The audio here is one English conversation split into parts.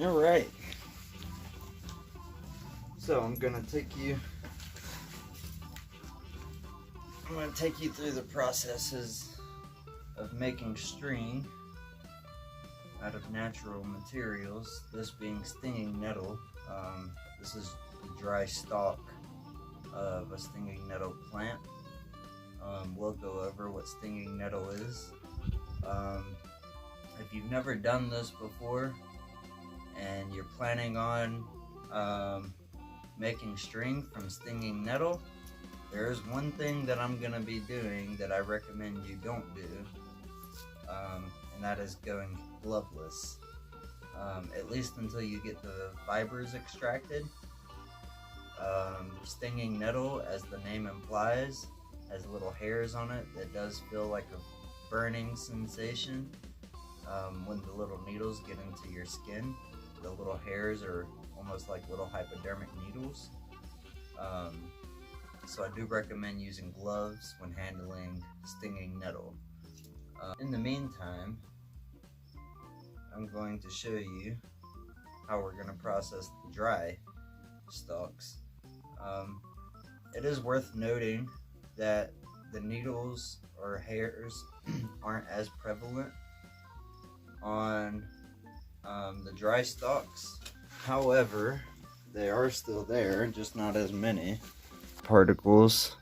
Alright. So I'm gonna take you through the processes of making string out of natural materials, this being stinging nettle. This is the dry stalk of a stinging nettle plant. We'll go over what stinging nettle is. If you've never done this before and you're planning on making string from stinging nettle, there is one thing that I'm going to be doing that I recommend you don't do, and that is going gloveless, at least until you get the fibers extracted. Stinging nettle, as the name implies, has little hairs on it that does feel like a burning sensation when the little needles get into your skin. The little hairs are almost like little hypodermic needles. So I do recommend using gloves when handling stinging nettle. In the meantime, I'm going to show you how we're going to process the dry stalks. It is worth noting that the needles or hairs aren't as prevalent on the dry stalks. However, they are still there, just not as many. Particles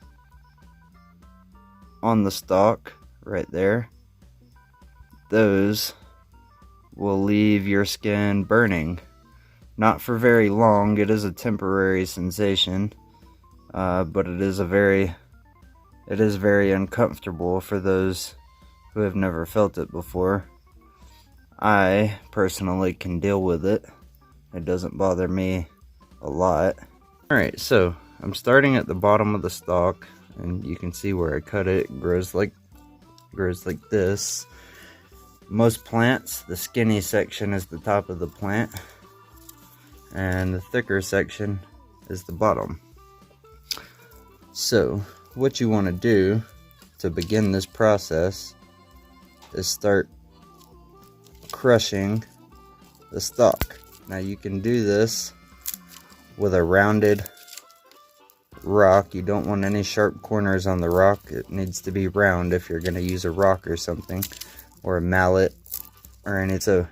on the stalk right there, those will leave your skin burning. Not for very long. It is a temporary sensation, but it is very uncomfortable for those who have never felt it before. I personally can deal with it. It doesn't bother me a lot. Alright, so I'm starting at the bottom of the stalk, and you can see where I cut it. It grows like this. Most plants, the skinny section is the top of the plant, and the thicker section is the bottom. So what you want to do to begin this process is start crushing the stalk. Now you can do this with a rounded rock. You don't want any sharp corners on the rock. It needs to be round if you're going to use a rock or something, or a mallet or any. So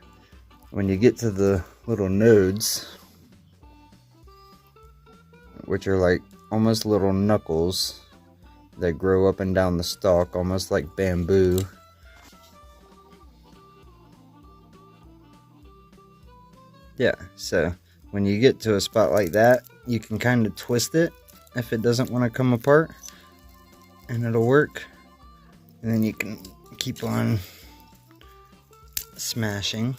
when you get to the little nodes, which are like almost little knuckles that grow up and down the stalk, almost like bamboo, yeah, so when you get to a spot like that, you can kind of twist it if it doesn't want to come apart, and it'll work. And then you can keep on smashing.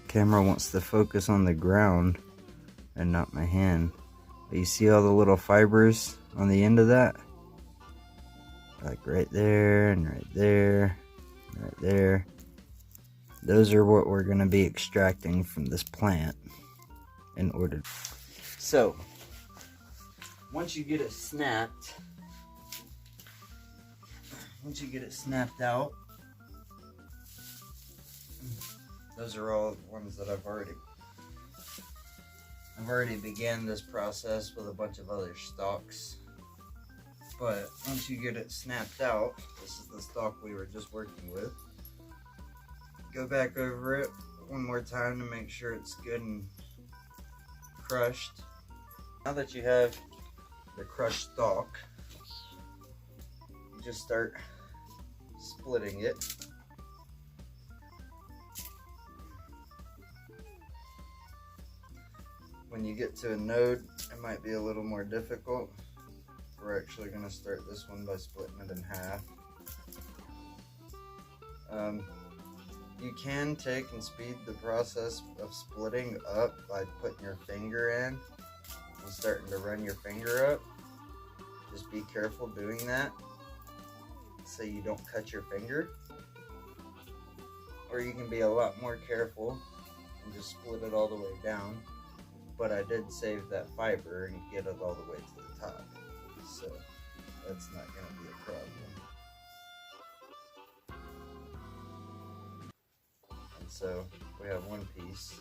Camera wants to focus on the ground and not my hand. But you see all the little fibers on the end of that? Like right there and right there, and right there. Those are what we're going to be extracting from this plant in order. So once you get it snapped out, those are all ones that I've already began this process with a bunch of other stalks. But once you get it snapped out, this is the stalk we were just working with. Go back over it one more time to make sure it's good and crushed. Now that you have the crushed stalk, you just start splitting it. When you get to a node, it might be a little more difficult. We're actually going to start this one by splitting it in half. You can take and speed the process of splitting up by putting your finger in and starting to run your finger up. Just be careful doing that so you don't cut your finger. or you can be a lot more careful and just split it all the way down. But I did save that fiber and get it all the way to the top, so that's not going to be a problem. And so we have one piece.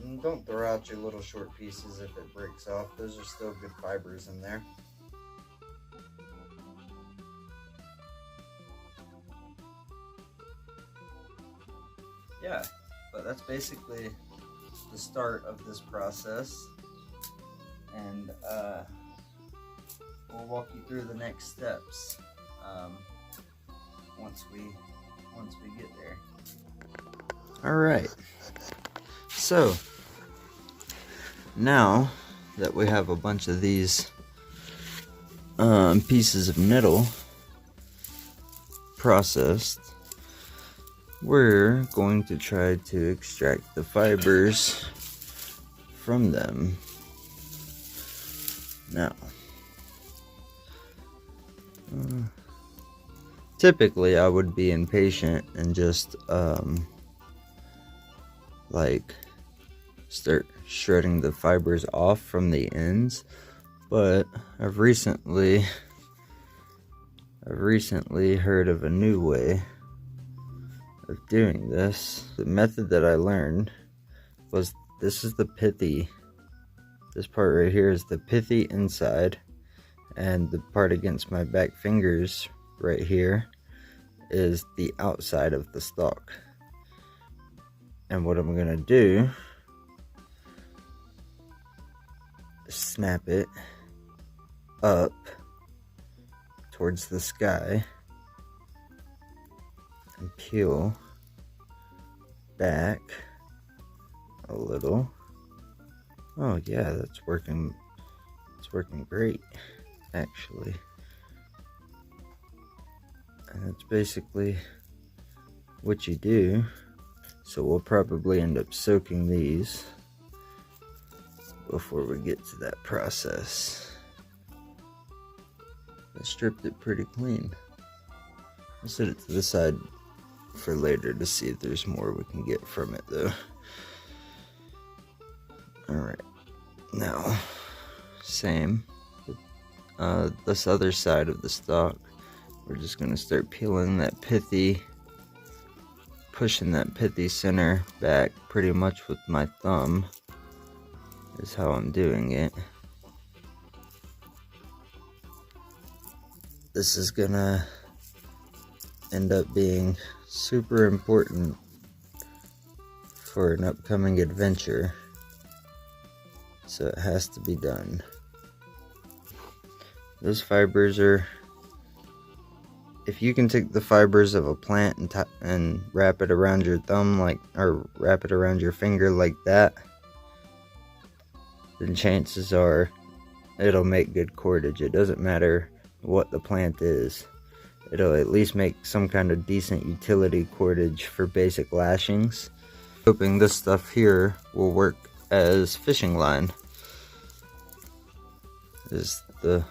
And don't throw out your little short pieces if it breaks off. Those are still good fibers in there. Yeah, but that's basically the start of this process, and we'll walk you through the next steps once we get there. All right. So now that we have a bunch of these pieces of nettle processed, we're going to try to extract the fibers from them. Now, typically I would be impatient and just like start shredding the fibers off from the ends, but I've recently heard of a new way of doing this. The method that I learned was, this is the pithy. This part right here is the pithy inside, and the part against my back fingers right here is the outside of the stalk. And what I'm gonna do is snap it up towards the sky and peel back a little. Oh yeah, that's working. It's working great, actually. And that's basically what you do. So we'll probably end up soaking these before we get to that process. I stripped it pretty clean. I'll set it to the side for later to see if there's more we can get from it though. Alright, now same with this other side of the stalk. We're just going to start peeling that pithy, pushing that pithy center back pretty much with my thumb is how I'm doing it. This is gonna end up being super important for an upcoming adventure, so it has to be done. Those fibers are, if you can take the fibers of a plant and wrap it around your thumb or wrap it around your finger like that, then chances are it'll make good cordage. It doesn't matter what the plant is. It'll at least make some kind of decent utility cordage for basic lashings. Hoping this stuff here will work as fishing line is the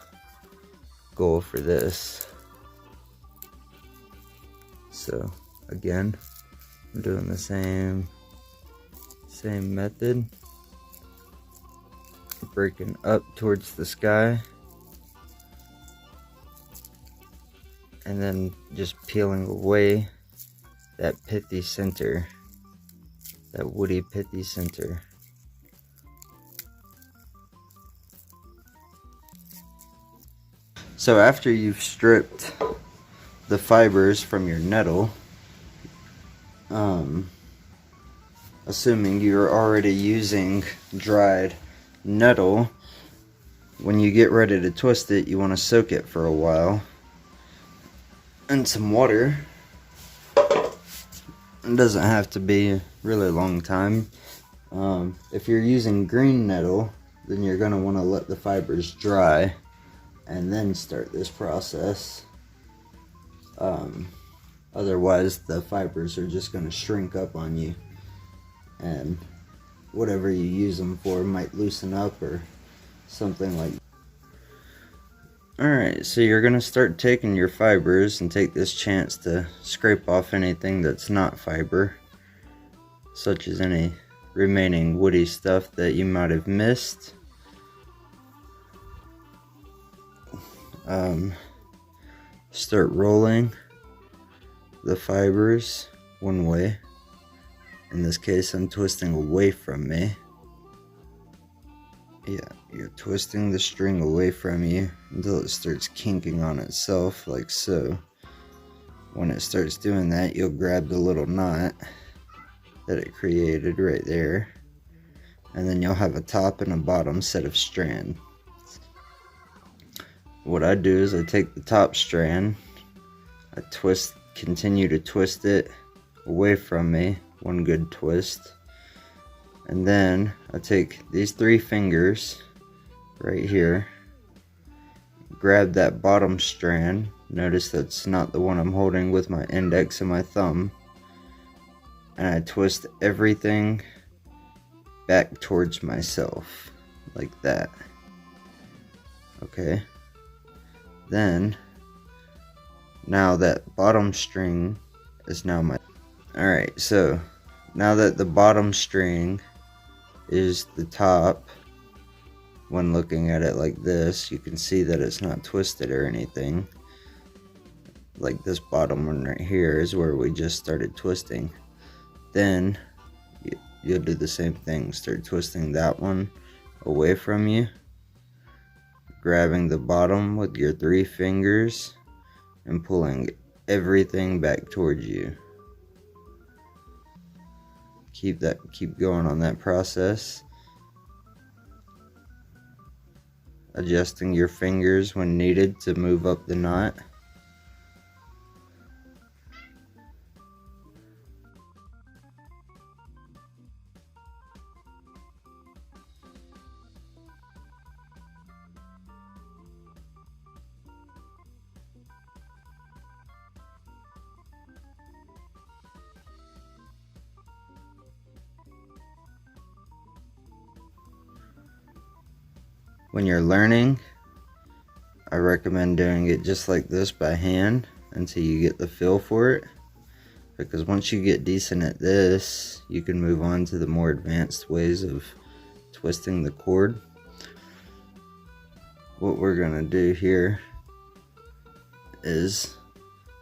goal for this. So again, I'm doing the same method, breaking up towards the sky and then just peeling away that pithy center, that woody pithy center. So after you've stripped the fibers from your nettle, assuming you're already using dried nettle, when you get ready to twist it, you want to soak it for a while in some water. It doesn't have to be a really long time. If you're using green nettle, then you're going to want to let the fibers dry and then start this process. Otherwise the fibers are just going to shrink up on you, and whatever you use them for might loosen up or something like that. Alright, so you're going to start taking your fibers and take this chance to scrape off anything that's not fiber, such as any remaining woody stuff that you might have missed. Start rolling the fibers one way. In this case, I'm twisting away from me. Yeah, you're twisting the string away from you until it starts kinking on itself, like so. When it starts doing that, you'll grab the little knot that it created right there, and then you'll have a top and a bottom set of strand. What I do is I take the top strand, I continue to twist it away from me, one good twist, and then I take these 3 fingers right here, grab that bottom strand. Notice that's not the one I'm holding with my index and my thumb, and I twist everything back towards myself like that. Okay, then now that bottom string is now my... Alright, so now that the bottom string is the top, when looking at it like this, you can see that it's not twisted or anything. Like this bottom one right here is where we just started twisting. Then you'll do the same thing, start twisting that one away from you, grabbing the bottom with your 3 fingers and pulling everything back towards you. Keep going on that process, adjusting your fingers when needed to move up the knot. When you're learning, I recommend doing it just like this by hand until you get the feel for it, because once you get decent at this, you can move on to the more advanced ways of twisting the cord. What we're gonna do here is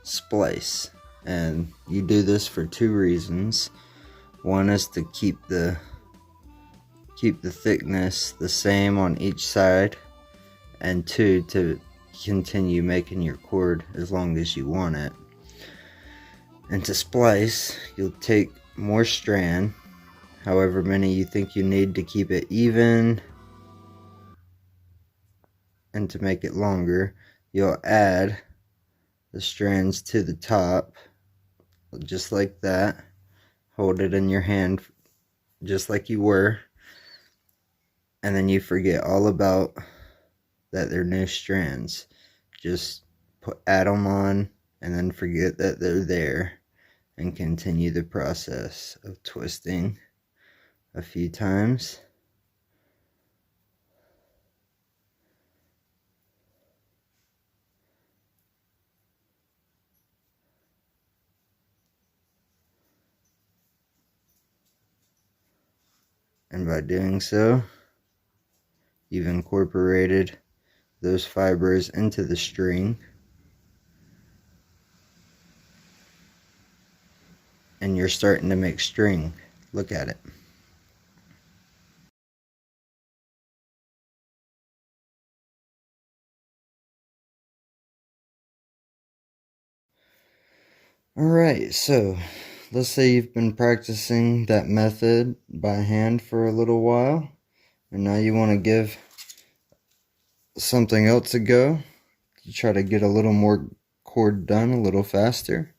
splice, and you do this for 2 reasons. One is to keep the thickness the same on each side, and 2, to continue making your cord as long as you want it. And to splice, you'll take more strand, however many you think you need to keep it even, and to make it longer, you'll add the strands to the top, just like that. Hold it in your hand just like you were, and then you forget all about that they're new strands. Just add them on and then forget that they're there, and continue the process of twisting a few times. And by doing so, you've incorporated those fibers into the string, and you're starting to make string. Look at it. Alright, so let's say you've been practicing that method by hand for a little while, and now you want to give something else a go to try to get a little more cord done a little faster.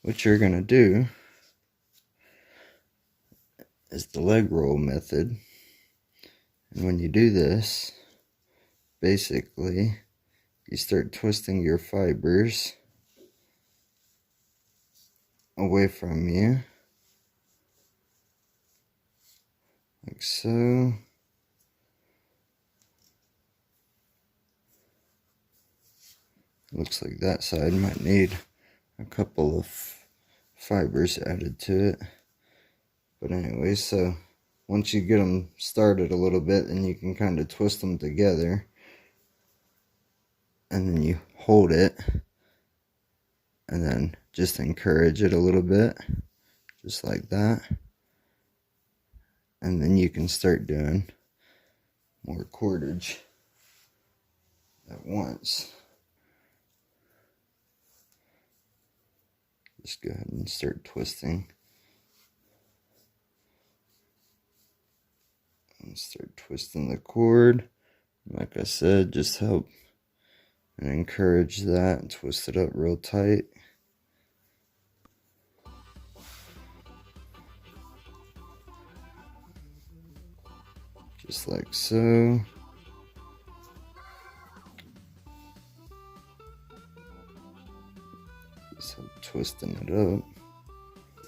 What you're going to do is the leg roll method. And when you do this, basically you start twisting your fibers away from you, like so. Looks like that side might need a couple of fibers added to it. But anyway, so once you get them started a little bit, then you can kind of twist them together. And then you hold it. And then just encourage it a little bit. Just like that. And then you can start doing more cordage at once. Just go ahead and start twisting. And start twisting the cord. Like I said, just help and encourage that and twist it up real tight. Just like so. Just twisting it up.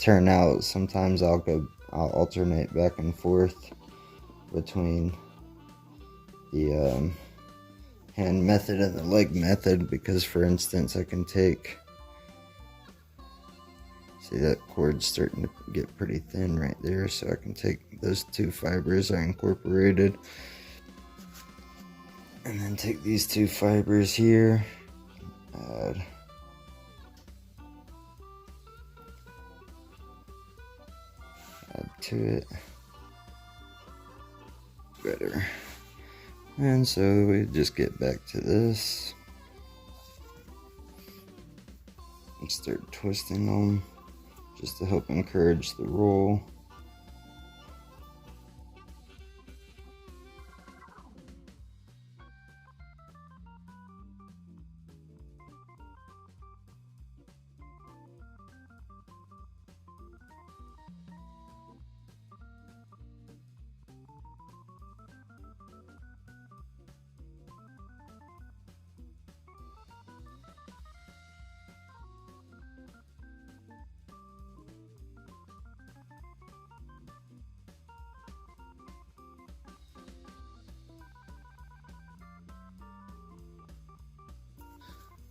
Turn out, sometimes I'll alternate back and forth between the hand method and the leg method, because for instance I can take, see that cord's starting to get pretty thin right there, so I can take those two fibers I incorporated and then take these two fibers here, add to it better. And so we just get back to this and start twisting them just to help encourage the roll.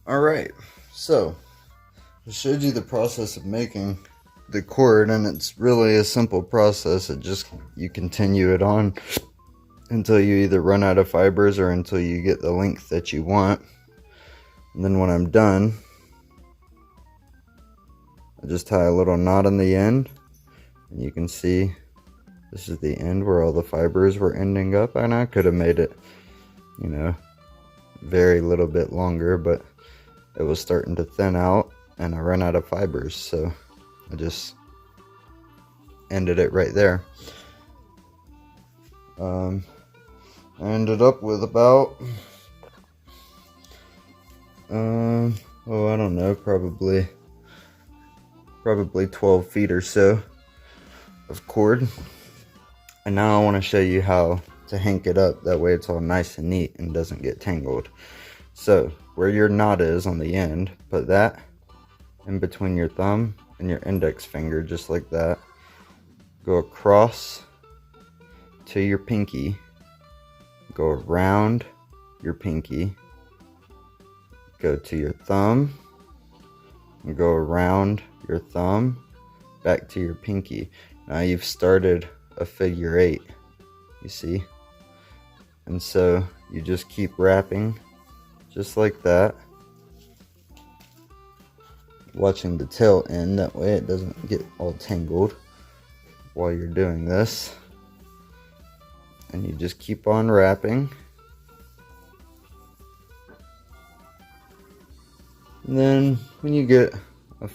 Alright, so I showed you the process of making the cord, and it's really a simple process. It just, you continue it on until you either run out of fibers or until you get the length that you want. And then when I'm done, I just tie a little knot on the end, and you can see this is the end where all the fibers were ending up, and I could have made it, you know, very little bit longer, but it was starting to thin out and I ran out of fibers, so I just ended it right there. I ended up with about oh, I don't know, probably 12 feet or so of cord. And now I want to show you how to hank it up, that way it's all nice and neat and doesn't get tangled. So where your knot is on the end, put that in between your thumb and your index finger, just like that. Go across to your pinky, go around your pinky, go to your thumb, and go around your thumb, back to your pinky. Now you've started a figure 8, you see? And so you just keep wrapping just like that, watching the tail end, that way it doesn't get all tangled while you're doing this. And you just keep on wrapping. And then when you get a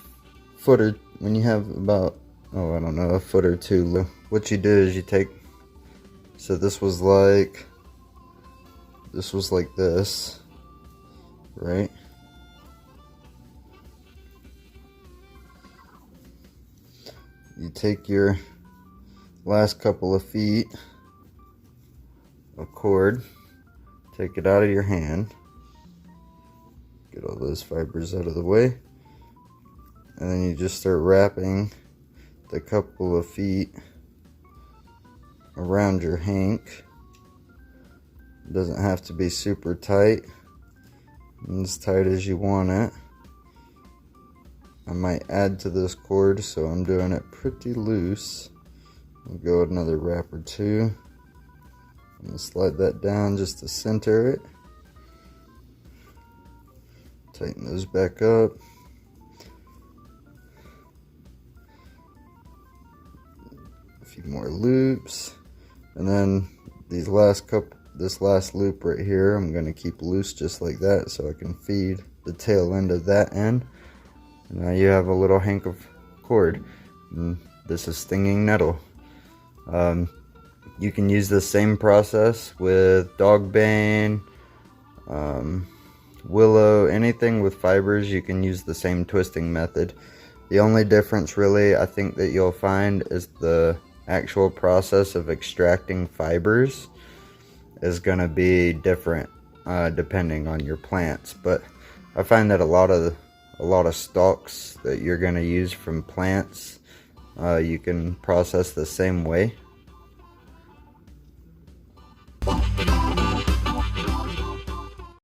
foot, or when you have about, oh, I don't know, a foot or two, what you do is you take, so this was like this, right? You take your last couple of feet of cord, take it out of your hand, get all those fibers out of the way, and then you just start wrapping the couple of feet around your hank. It doesn't have to be super tight. and as tight as you want it. I might add to this cord, so I'm doing it pretty loose. We'll go with another wrap or two. I'm gonna slide that down just to center it. Tighten those back up. A few more loops, and then this last loop right here, I'm gonna keep loose just like that, so I can feed the tail end of that end. And now you have a little hank of cord. And this is stinging nettle. You can use the same process with dogbane, willow, anything with fibers. You can use the same twisting method. The only difference really I think that you'll find is the actual process of extracting fibers is going to be different depending on your plants. But I find that a lot of stalks that you're going to use from plants, you can process the same way.